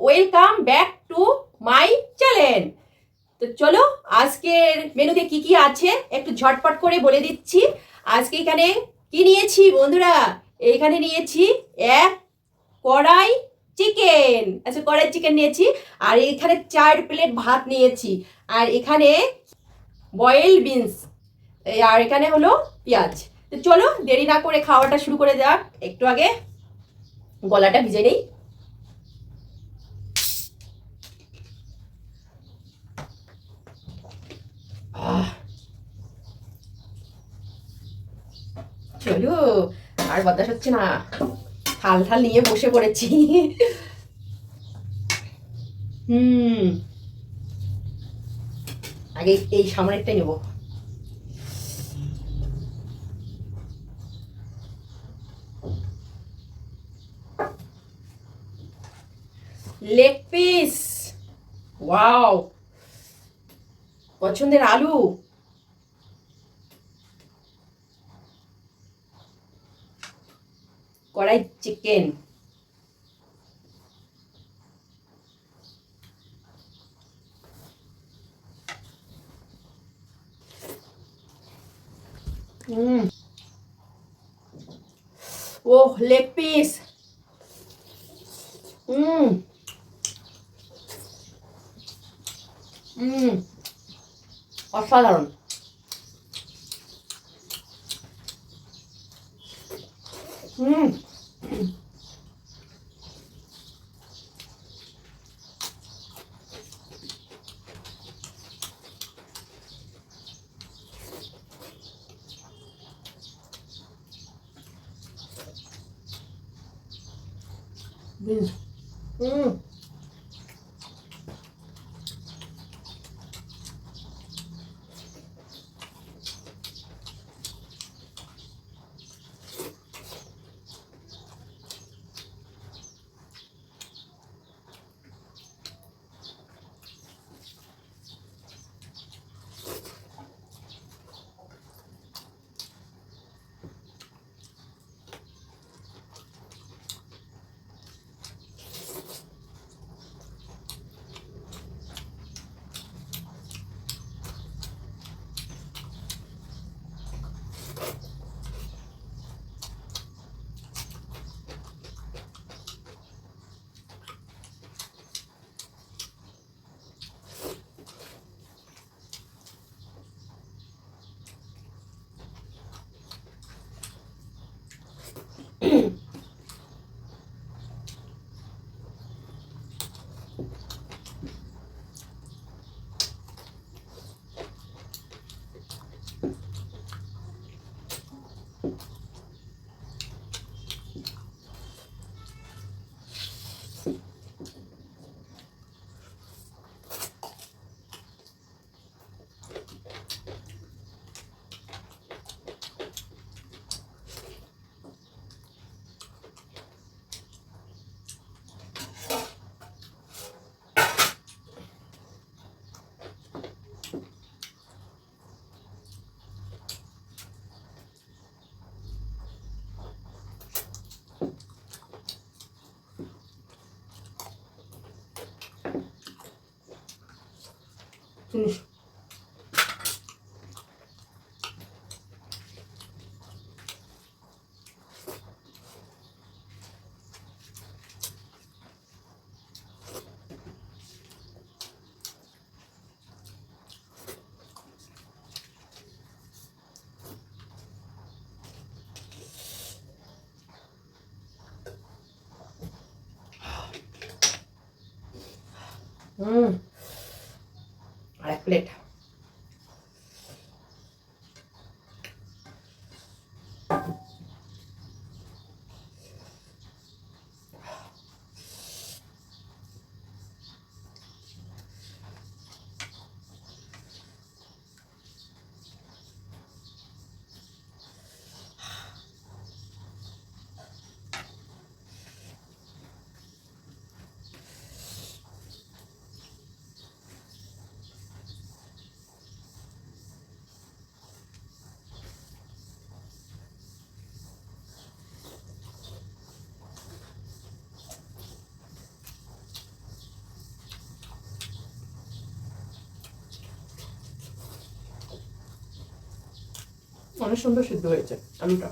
Welcome back to my channel. তো চলো আজকের মেনুতে কি কি আছে একটু ঝটপট করে বলে দিচ্ছি। আজকে এখানে কি নিয়েছি বন্ধুরা, এইখানে নিয়েছি এক কড়াই চিকেন, আচ্ছা কড়াই চিকেন নিয়েছি। আর এখানে 4 প্লেট ভাত নিয়েছি। আর এখানে বয়েল বিনস, আর এখানে হলো পেঁয়াজ। তো চলো দেরি না করে খাওয়াটা শুরু করে যাক। একটু আগে গলাটা ভিজে নেই। চলো, আর বরদাস্ত হচ্ছে না, থাল থাল নিয়ে বসে পড়েছি। হুম, আগে এই সামনেরটাই নেবো। লেগ পিস, ওয়াও, পছন্দের আলু, কড়াই চিকেন, হুম, ওহ লেগ পিস, হুম, হুম, অসাধারণ। হুম, হুম, হুম, হুম, আর 1 প্লেট। অনেক সুন্দর সিদ্ধ হয়েছে আলুটা।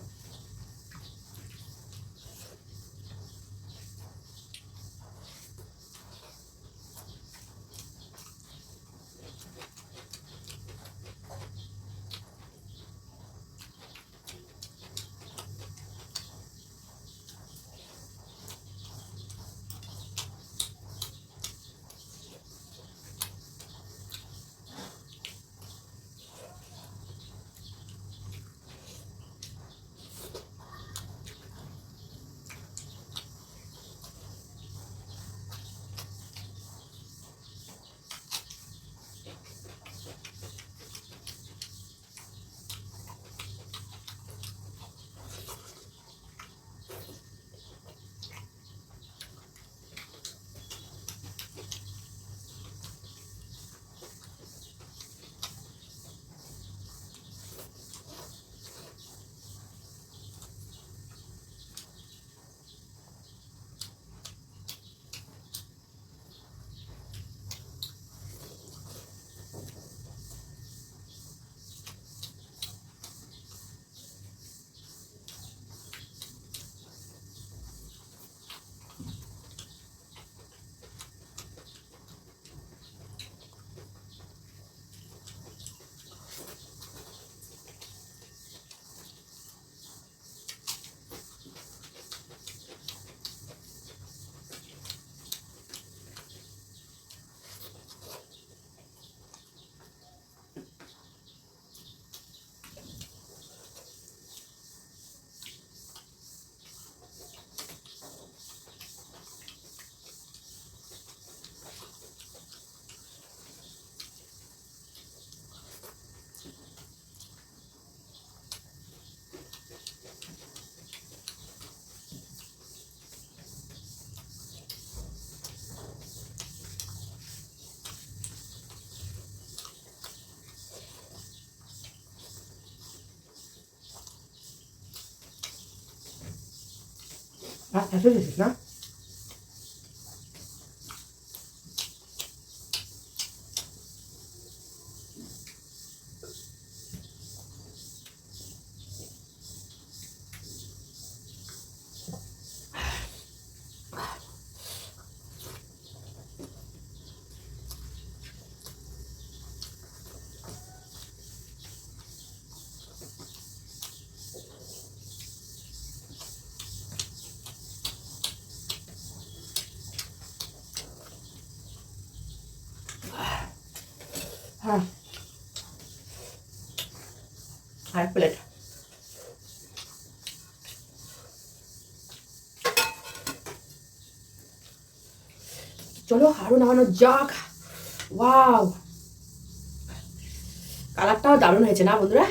এত দিছিস না? হ্যাঁ, আর প্লেট। চলো আরো নামানো যাক। ওয়াও, কালারটাও দারুণ হয়েছে না বন্ধুরা?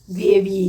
গ্রেভি।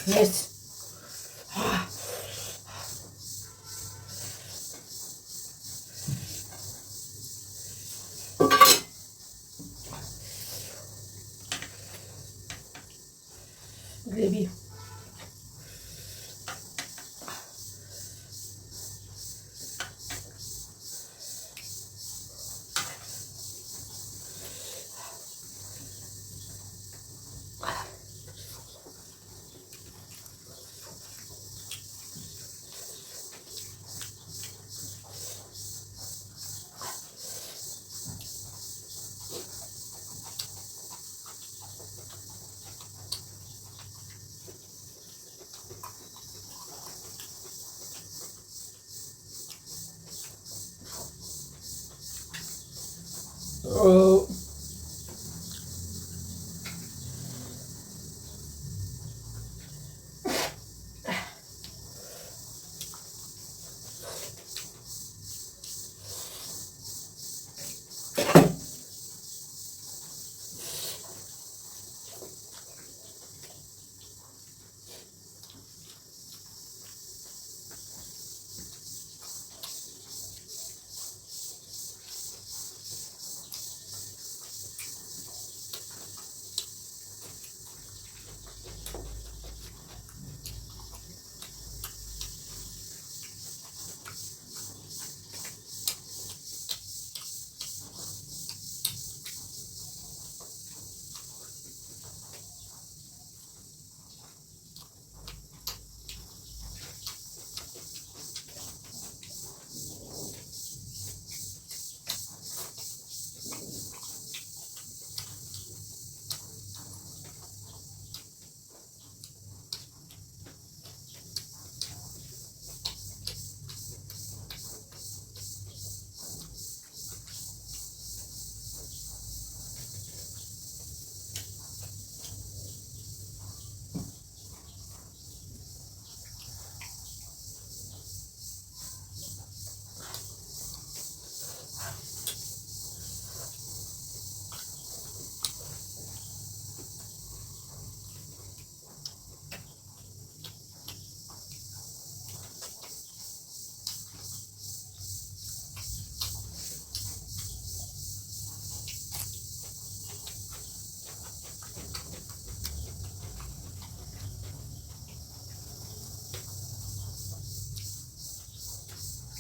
Yes. Gravy.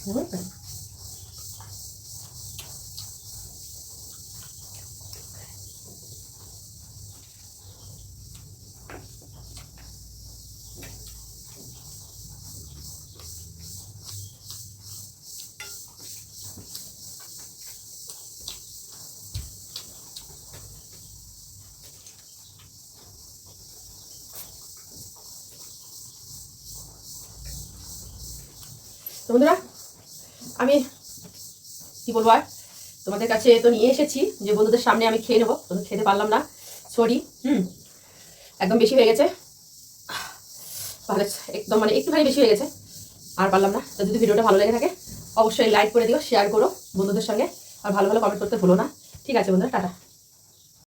হুম। তো বন্ধুরা, আমি কি বলবো আর, তোমাদের কাছে তো নিয়ে এসেছি যে বন্ধুদের সামনে আমি খেয়ে নেবো, তো খেতে পারলাম না, সরি। একদম বেশি হয়ে গেছে, ভালো একদম মানে একটুখানি বেশি হয়ে গেছে, আর পারলাম না। তো যদি ভিডিওটা ভালো লেগে থাকে অবশ্যই লাইক করে দিও, শেয়ার করো বন্ধুদের সঙ্গে, আর ভালো ভালো কমেন্ট করতে ভুলো না। ঠিক আছে বন্ধুরা, টাটা।